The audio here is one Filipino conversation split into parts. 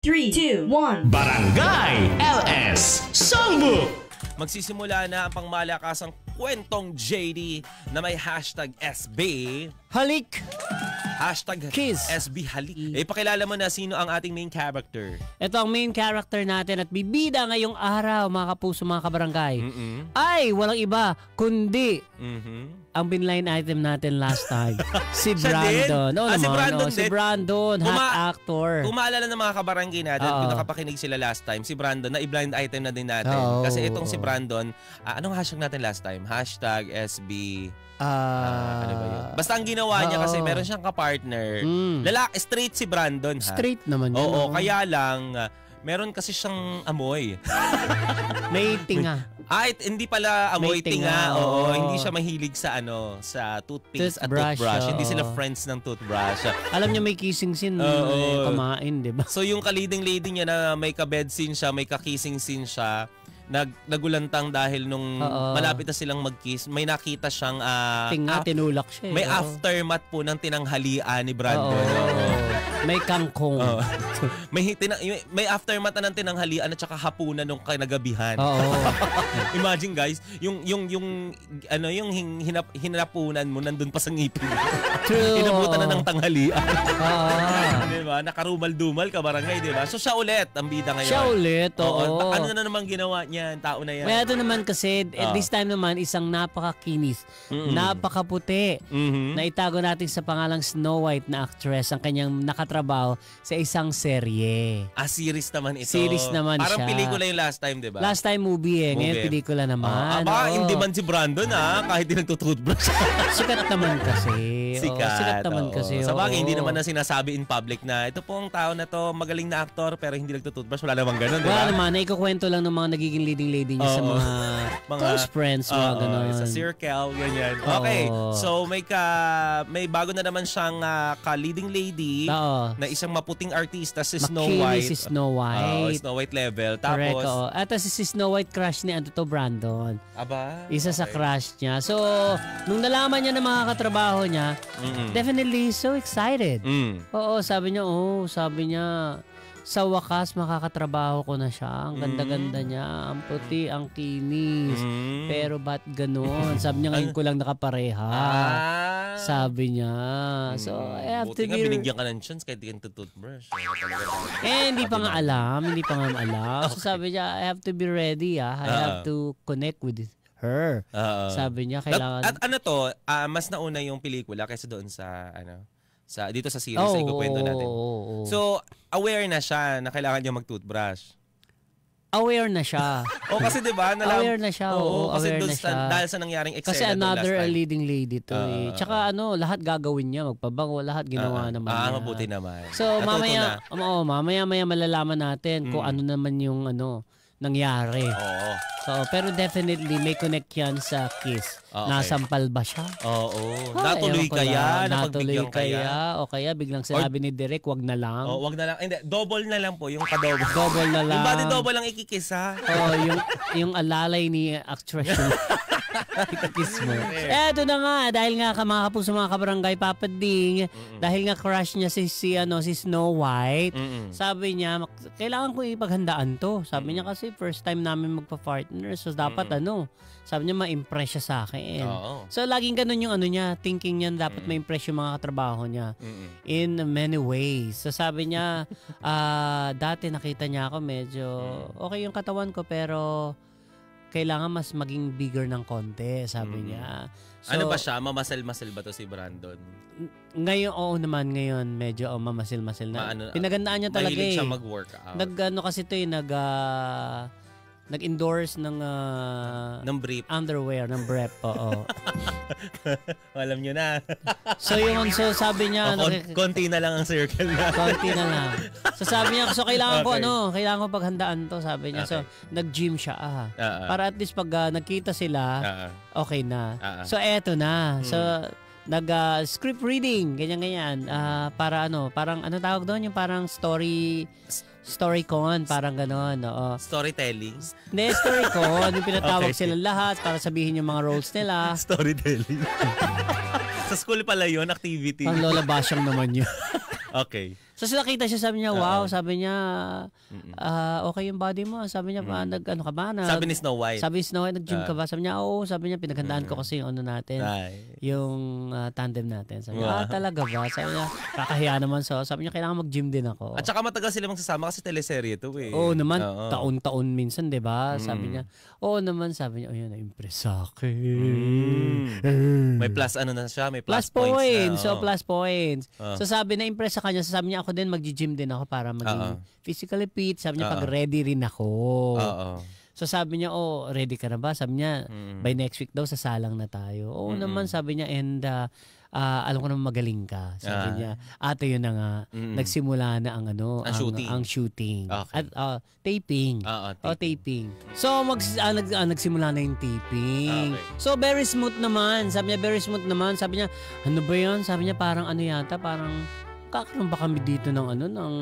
3, 2, 1. Barangay LS Songbook! Magsisimula na ang pangmalakasang kwentong JD na may hashtag SB. Halik! Hashtag Kiss. SB Halik. Pakilala mo na sino ang ating main character. Ito ang main character natin at bibida ngayong araw, mga kapuso, mga kabarangay. Ay, walang iba, kundi ang binline item natin last time. Si Brandon. Oo si naman, Brandon si Brandon, hot actor. Kung maalala ng mga kabarangay natin, kung nakapakinig sila last time, si Brandon, na i-blind item na din natin. Kasi itong si Brandon, anong hashtag natin last time? Hashtag SB... ano ba yun? Basta ang ginawa niya kasi meron siyang kapartner. Lalaki, straight si Brandon. Straight naman yun. Oo, kaya lang, meron kasi siyang amoy. May tinga. Hindi pala amoy May tinga. Oo, hindi siya mahilig sa sa toothpaste at toothbrush. Hindi sila friends ng toothbrush. Alam niya may kissing scene kumain, di ba? So yung ka-leading lady niya na may ka-bed scene siya, may ka-kissing scene siya, nagulantang dahil nung malapit na silang mag-kiss, may nakita siyang tinga, tinulak siya. May aftermath po ng tinanghalian ni Brandon. May kangkong. May aftermath na ng tinanghalian at saka hapunan nung kinagabihan. Imagine guys, yung hinapunan mo nandun pa sa ngipin. True. Inabutan na ng tanghalian. Diba? Nakarumal-dumal ka barangay, diba? So siya ulit ang bida ngayon. Siya ulit, oo. Ano na naman ginawa niya, tao na yan? May ito naman kasi, this time naman, isang napakakinis, napakaputi, na itago natin sa pangalang Snow White na actress, ang kanyang nakatrabaho sa isang serye. Series naman ito. Series naman Parang siya. pelikula yung last time, diba? Last time movie ngayon pelikula naman. Hindi man si Brandon kahit di nagtutoothbrush. Sikat naman kasi. Sikat naman kasi. Sa bagay, hindi naman na sinasabi in public na ito pong tao na to, magaling na aktor pero hindi nagtutoothbrush. Wala namang ganun, diba? Wala naman, naikukwento lang ng mga nagiging leading lady niya sa mga close friends, mga ganun. Sa circle, ganyan. Okay, so may bago na naman siyang ka-leading lady na isang maputing artista, si Snow White. Si Snow White. Snow White level. Tapos, correct, At si Snow White crush ni Anto Brandon. Aba? Isa sa crush niya. So, nung nalaman niya na mga katrabaho niya, definitely so excited. Oo, sabi niya, sa wakas, makakatrabaho ko na siya. Ang ganda-ganda niya. Ang puti, ang kinis. Pero ba't ganun? Sabi niya, ngayon ko lang nakapareha. Sabi niya. So, I have to be... binigyan ka ng chance kahit di ka toothbrush. Hindi pa nga alam. So, sabi niya, I have to be ready. I have to connect with her. Sabi niya, kailangan... At ano to, mas nauna yung pelikula kaysa doon sa dito sa series na ikukwento natin. So, aware na siya na kailangan niya mag-toothbrush. Aware na siya. Kasi 'di ba? Aware na siya. Kasi aware na siya. Dahil sa nangyaring eksena kasi another leading lady to. Tsaka lahat gagawin niya, magpabango, lahat ginawa naman niya. Mabuti naman. So, mamaya malalaman natin kung ano naman yung nangyari. So, pero definitely may connect yan sa kiss. Nasampal ba siya? Natuloy kaya? Natuloy kaya? O kaya biglang sinabi ni Derek, wag na lang? Wag na lang. Hindi, double na lang po. Yung ka-double. Double na lang. Yung body double lang ikikiss, ha? yung alalay ni actress. Kiss mo. Eto na nga, dahil nga mga kapuso, mga kabarangay, papading, dahil nga crush niya si Snow White, sabi niya, kailangan ko ipaghandaan to. Sabi niya kasi first time namin magpa-partner, so dapat sabi niya ma-impress siya sa akin. So laging ganun yung niya, thinking niya dapat ma-impress yung mga katrabaho niya in many ways. So sabi niya, dati nakita niya ako medyo okay yung katawan ko pero kailangan mas maging bigger ng konti, sabi niya. So, ano ba siya? Mamasil-masil ba to si Brandon? Ngayon, ngayon, medyo mamasil-masil na. Pinagandaan niya talaga mahilig siya mag-workout. Kasi ito nag-endorse ng brief. Underwear, ng brief, Alam nyo na. So sabi niya, konti na lang ang circle na. Konti na lang. So sabi niya, kailangan ko paghandaan to, sabi niya. So nag-gym siya, para at least pag nagkita sila, okay na. So eto na. So nag-script reading, ganyan. Para parang tawag doon, yung parang storycon, parang gano'n. Storytelling? Hindi, storycon. Yung pinatawag sila lahat para sabihin yung mga roles nila. Storytelling. Sa school pala yun, activity. Ang lola basyang naman yun. Okay. So So nakita siya, sabi niya, wow, sabi niya, okay yung body mo. Sabi niya, ano ka ba? Sabi ni Snow White. Sabi ni Snow White, nag-gym ka ba? Sabi niya, oo. Sabi niya, pinaghandaan ko kasi yung ano natin, yung tandem natin. Sabi niya, talaga ba? Sabi niya, kakahiya naman. Sabi niya, kailangan mag-gym din ako. At saka matagal sila magsasama kasi teleserye ito eh. Oo naman, taon-taon minsan, di ba? Sabi niya, oo naman, sabi niya, yun, na-impress sa akin. May plus ano na siya, may plus points. So, plus points. So, sabi na impress sa kanya. Sabi niya, ako din, mag-gym din ako para maging physically fit. Sabi niya, pag ready rin ako. So, sabi niya, ready ka na ba? Sabi niya, by next week daw, sasalang na tayo. Oo naman, sabi niya, and alam ko naman magaling ka. Sabi niya, ate yun na nga, nagsimula na ang shooting. Okay. At taping. Taping. So, nagsimula na yung taping. Okay. So, very smooth naman. Sabi niya, very smooth naman. Sabi niya, ano ba yun? Sabi niya, parang ano yata, parang kakaroon ba kami dito ng ng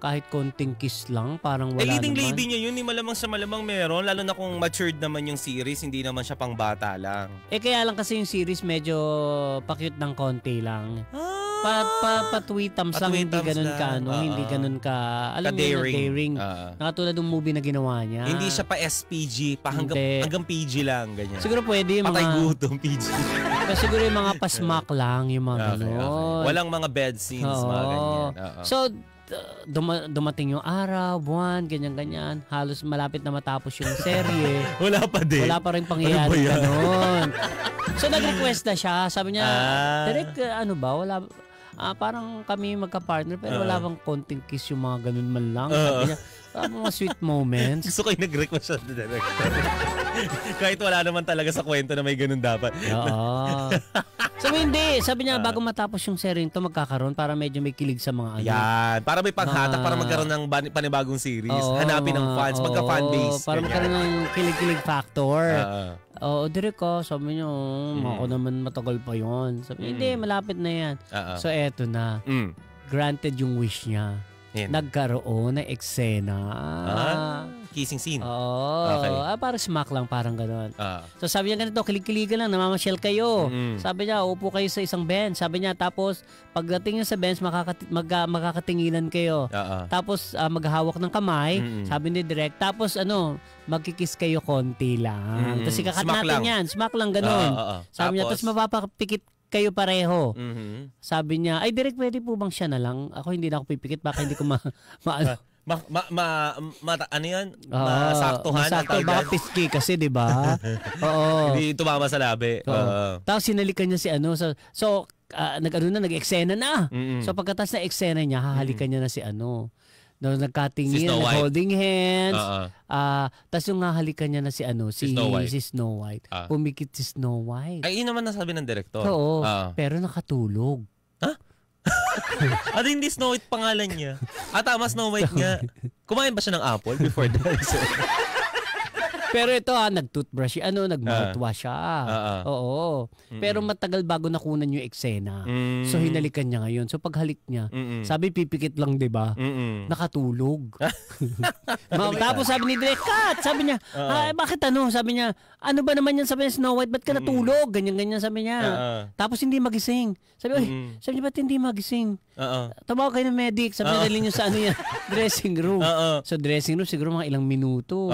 kahit konting kiss lang, parang wala leading naman. lady niya yun, malamang sa malamang meron, lalo na kung matured naman yung series, hindi naman siya pang bata lang. Kaya lang kasi yung series medyo pa-cute ng konti lang. Pa-tweet thumbs lang, hindi ganun ka, hindi ganun ka, alam mo yung daring. Nakatulad ng movie na ginawa niya. Hindi siya pa SPG, pa hanggang PG lang, ganyan. Siguro pwede yung patay gutom, PG. Siguro yung mga pasmak lang, yung mga ganun. Okay. Walang mga bed scenes, mga ganyan. So, dumating yung araw, buwan, ganyan-ganyan. Halos malapit na matapos yung serye. Wala pa din. Wala pa rin pangyayari ganun. So, nag-request na siya. Sabi niya, Derek, ano ba? Wala, parang kami magka-partner pero wala bang konting kiss yung mga ganun man lang. Sabi niya, mga sweet moments. Gusto ko yung nag-request siya na director. Kahit wala naman talaga sa kwento na may ganun dapat. Oo. Sabi hindi. Sabi niya, bago matapos yung series ito, magkakaroon para medyo may kilig sa mga ano. Yan. Para may panghatak, para magkaroon ng panibagong series. Hanapin ng fans, magka-fanbase. Para magkaroon ng kilig-kilig factor. Direk ko. Sabi niya, ako naman matagal pa yun. Sabi niya, hindi, malapit na yan. So, eto na. Granted yung wish niya. Nagkaroon ng eksena. Kissing scene. Okay. Parang smack lang, parang gano'n. So sabi niya ganito, kilig-kiligan lang, namamasyal kayo. Sabi niya, upo kayo sa isang bench. Sabi niya, tapos pagdating niyo sa bench, makakatinginan kayo. Tapos maghahawak ng kamay, sabi ni Direk. Tapos magkikiss kayo konti lang. Tapos ikakat natin yan. Smack lang gano'n. Sabi niya, tapos mapapapikit kayo pareho. Sabi niya, ay Direk, pwede po bang siya na lang? Ako hindi na ako pipikit, baka hindi ko ano yan? Masaktuhan. Masakto, baka piski kasi, di ba? Oo. Hindi tumama sa labi. Tapos sinalikan niya si nag-eksena na. So pagkatapos na eksena niya, hahalikan niya na si nagkatingin, holding hands. Tapos yung hahalikan niya na si Snow White. Pumikit si Snow White. Ay, yun naman nasabi ng direktor. Oo, pero nakatulog. At hindi Snow White pangalan niya. Tama, Snow White nga. Kumain ba siya ng apple before that? Pero ito nag-toothbrush, nag-mouthwash siya. Oo. Pero matagal bago nakunan yung eksena. So hinalikan niya ngayon. So paghalik niya, sabi pipikit lang, 'di ba? Nakatulog. Tapos sabi ni Direk, cut! Sabi niya, bakit Sabi niya, ano ba naman yan? Sabi niya, Snow White, ba't ka natulog? Ganyan-ganyan sabi niya. Tapos hindi magising. Sabi niya, ba't hindi magising? Tumawag kayo ng medic. Sabi niya, dalhin niyo sa dressing room. So dressing room, siguro mga ilang minuto.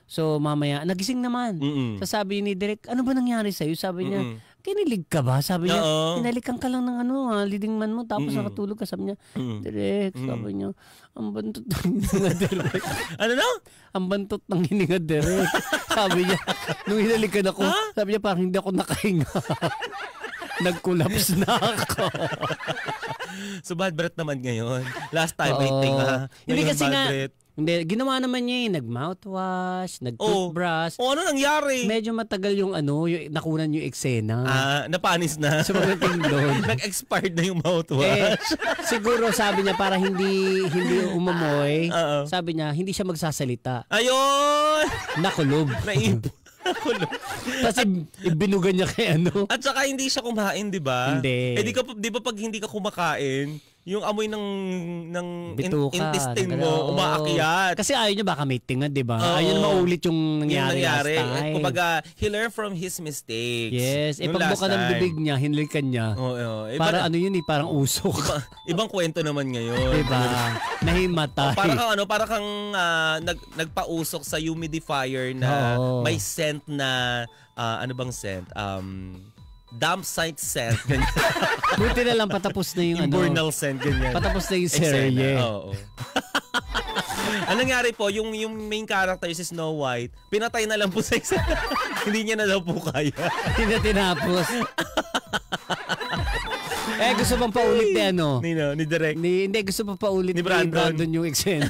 So mamaya, nagising naman. So sabi ni Direk, ano ba nangyari sa'yo? Sabi niya, kinilig ka ba? Sabi niya, hinalikan ka lang ng leading man mo, tapos nakatulog ka. Sabi niya, Direk, sabi niya, ang bantot ng hininga, Direk. Ano na? Ang bantot ng hininga, Direk. Sabi niya, nung hinalikan ako, sabi niya, parang hindi ako nakahinga. Nag-collapse na ako. So bad breath naman ngayon. Last time, I think hindi kasi nga, ginawa naman niya nag-mouthwash, nag-toothbrush. Ano nangyari? Medyo matagal yung yung nakunan yung eksena. Napanis na. So pagdating doon. Nag-expired na yung mouthwash. Siguro sabi niya para hindi umamoy, sabi niya hindi siya magsasalita. Ayun! Nakulob. Naipon. Kasi ibinugan niya kay At saka hindi siya kumain, di ba? Hindi. Di ba pag hindi ka kumakain, yung amoy ng Bituka, intestine mo umaakyat. Kasi ayaw niya baka may tingad, di ba? Ayaw na maulit yung nangyari last time. Kumbaga, he learned from his mistakes. Yes. Pagbuka ng bibig niya, hinlikan niya. Para ano yun parang usok. Ibang kwento naman ngayon. Diba? Nahimatay. Para kang nagpausok sa humidifier na may scent na, ano bang scent? Damp site scent. Buti na lang patapos na yung Burnal scent, ganyan. Patapos na yung serye. Oo. Ang nangyari po, yung main character si Snow White, pinatay na lang po sa isa. Hindi niya na daw po kaya. Hindi na tinapos. Gusto pang paulit ni Direk. Hindi, gusto pang paulit ni Brandon yung eksena.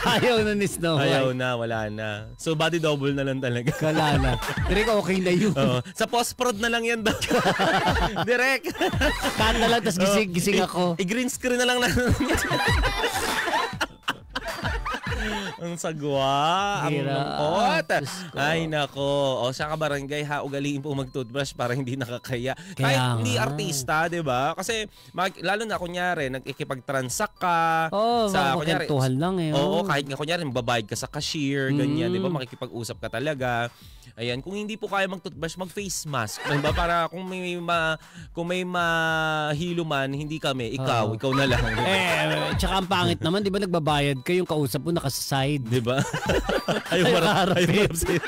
Ayaw na ni Snow White. Ayaw na, wala na. So body double na lang talaga. Kala na. Direk, okay na yun. Sa post-prod na lang yan daw. Direk. Kaan na lang, tapos gising ako. I-green screen na lang na. Ang sagwa, ang lungkot. Ay nako. O sa kabarangay ugaliin po mag-toothbrush para hindi nakakaya. Kahit hindi artista, 'di ba? Kasi lalo na kunyari nagkikipag-transact ka sa kunyari lang kahit nga kunyari magbabayad ka sa cashier, ganyan, 'di ba? Makikipag-usap ka talaga. Ayan, kung hindi po kaya mag-toothbrush, mag-face mask. Diba? Para kung may mahilo man, hindi kami, ikaw na lang. Tsaka ang pangit naman, di ba nagbabayad ka, yung kausap mo nakasaside. Di ba? Ayaw marap sa'yo.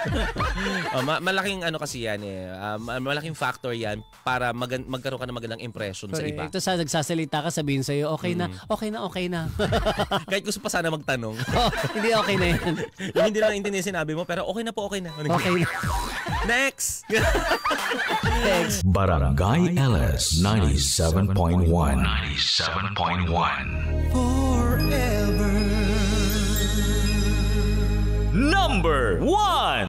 Malaking kasi yan malaking factor yan para magkaroon ka ng magandang impression sa iba. Ito nagsasalita ka, sabihin sa'yo, okay na. Kahit gusto pa sana magtanong. Hindi okay na yan. Yung hindi lang intindihan sinabi mo, pero okay na po, okay na. Okay na. Next! Barangay LS 97.1 Forever Number 1